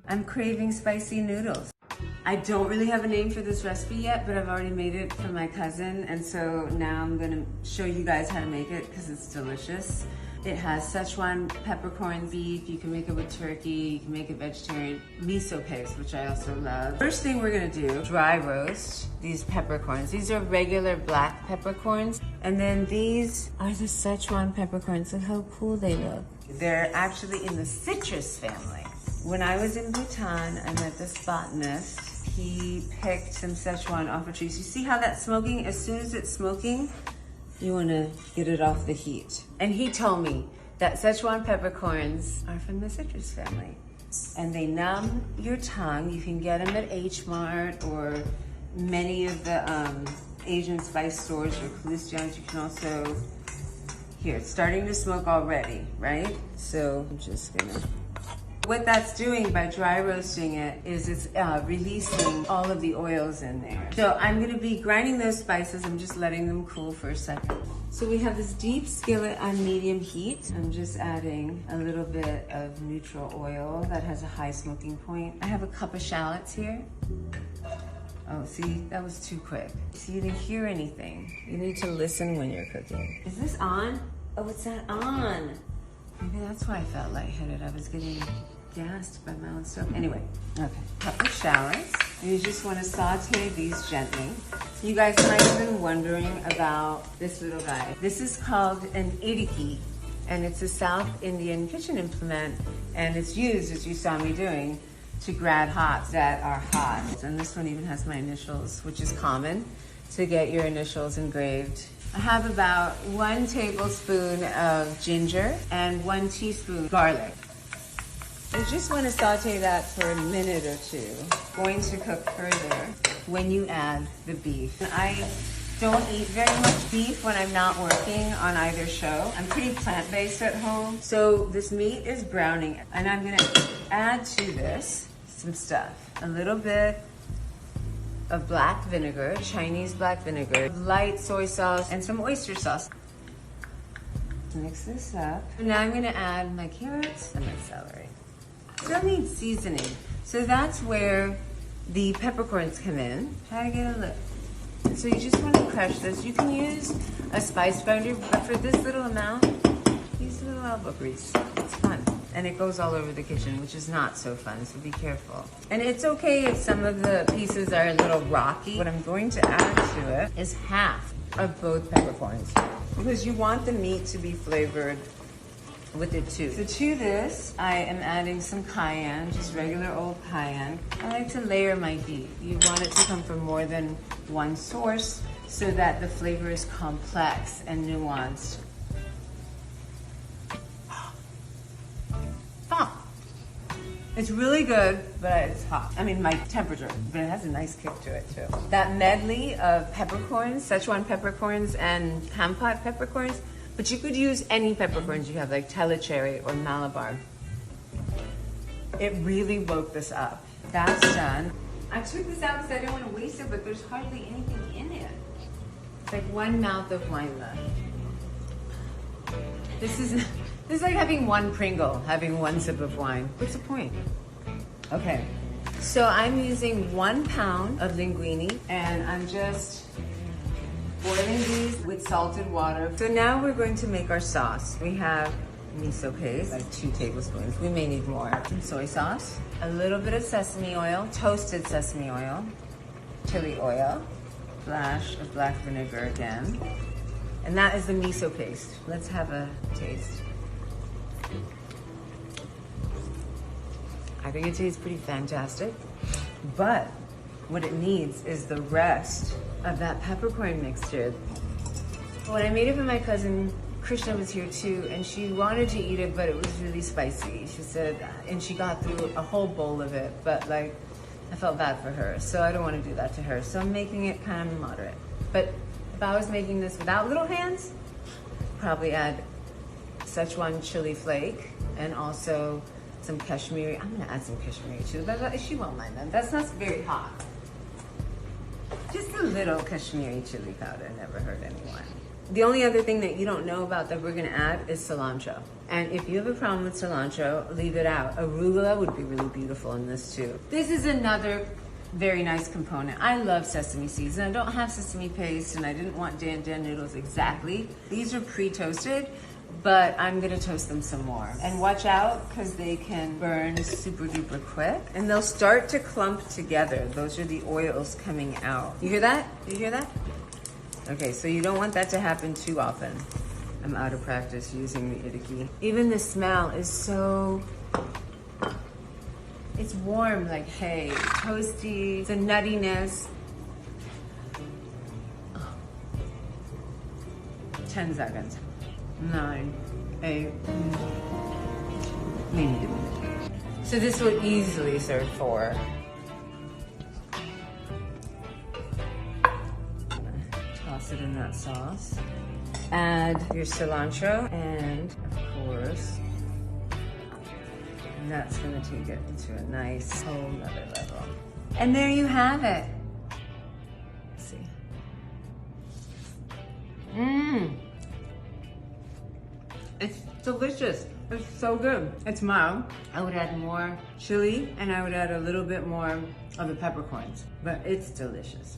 I'm craving spicy noodles. I don't really have a name for this recipe yet, but I've already made it for my cousin, and so now I'm gonna show you guys how to make it because it's delicious. It has Szechuan peppercorn beef. You can make it with turkey. You can make it vegetarian. Miso paste, which I also love. First thing we're gonna do, dry roast these peppercorns. These are regular black peppercorns. And then these are the Szechuan peppercorns. Look how cool they look. They're actually in the citrus family. When I was in Bhutan, I met this botanist. He picked some Szechuan off of trees. You see how that's smoking? As soon as it's smoking, you want to get it off the heat. And he told me that Szechuan peppercorns are from the citrus family. And they numb your tongue. You can get them at H Mart or many of the Asian spice stores or Khaleesians. You can also, here, it's starting to smoke already, right? So I'm just gonna, what that's doing by dry roasting it is it's releasing all of the oils in there. So I'm gonna be grinding those spices. I'm just letting them cool for a second. So we have this deep skillet on medium heat. I'm just adding a little bit of neutral oil that has a high smoking point. I have a cup of shallots here. Oh, see, that was too quick. See, you didn't hear anything. You need to listen when you're cooking. Is this on? Oh, it's not on. Maybe that's why I felt lightheaded. I was getting gassed by my own stove. Anyway, okay, cup of shallots. You just want to saute these gently. You guys might have been wondering about this little guy. This is called an idiki, and it's a South Indian kitchen implement, and it's used, as you saw me doing, to grab hots that are hot. And this one even has my initials, which is common to get your initials engraved. I have about 1 tablespoon of ginger and 1 teaspoon garlic. You just want to saute that for a minute or two. Going to cook further when you add the beef. I don't eat very much beef when I'm not working on either show. I'm pretty plant-based at home. So this meat is browning, and I'm gonna add to this some stuff. A little bit of black vinegar, Chinese black vinegar, light soy sauce, and some oyster sauce. Mix this up. Now I'm gonna add my carrots and my celery. Still need seasoning. So that's where the peppercorns come in. Try to get a look. So you just want to crush this. You can use a spice grinder, but for this little amount, use a little elbow grease. It's fun. And it goes all over the kitchen, which is not so fun, so be careful. And it's okay if some of the pieces are a little rocky. What I'm going to add to it is half of both peppercorns, because you want the meat to be flavored with it too. So to this, I am adding some cayenne, just regular old cayenne. I like to layer my beef. You want it to come from more than one source so that the flavor is complex and nuanced. It's really good, but it's hot. I mean, my temperature, but it has a nice kick to it too. That medley of peppercorns, Szechuan peppercorns and Kampot peppercorns, but you could use any peppercorns you have, like Telecherry or Malabar. It really woke this up. That's done. I took this out because I didn't want to waste it, but there's hardly anything in it. It's like 1 mouth of wine left. This is like having 1 Pringle, having 1 sip of wine. What's the point? Okay, so I'm using 1 pound of linguine, and I'm just boiling these with salted water. So now we're going to make our sauce. We have miso paste, like 2 tablespoons. We may need more. Some soy sauce, a little bit of sesame oil, toasted sesame oil, chili oil, splash of black vinegar again. And that is the miso paste. Let's have a taste. I think it tastes pretty fantastic, but what it needs is the rest of that peppercorn mixture. When I made it for my cousin, Krishna was here too, and she wanted to eat it, but it was really spicy. She said, and she got through a whole bowl of it, but like, I felt bad for her, so I don't want to do that to her. So I'm making it kind of moderate. But if I was making this without little hands, probably add Szechuan chili flake and also some Kashmiri. I'm gonna add some Kashmiri too, but she won't mind that. That's not very hot. Just a little Kashmiri chili powder never hurt anyone. The only other thing that you don't know about that we're gonna add is cilantro. And if you have a problem with cilantro, leave it out. Arugula would be really beautiful in this too. This is another very nice component. I love sesame seeds, and I don't have sesame paste, and I didn't want dan noodles exactly. These are pre-toasted, but I'm gonna toast them some more. And watch out, because they can burn super duper quick, and they'll start to clump together. Those are the oils coming out. You hear that? You hear that? Okay, so you don't want that to happen too often. I'm out of practice using the Idiki. Even the smell is so, it's warm like hay, toasty, the nuttiness. 10 seconds. 9, 8, maybe a minute. So this will easily serve 4. Toss it in that sauce. Add your cilantro and, of course, and that's gonna take it to a nice whole nother level. And there you have it. Let's see. It's delicious. It's so good. It's mild. I would add more chili, and I would add a little bit more of the peppercorns, but it's delicious.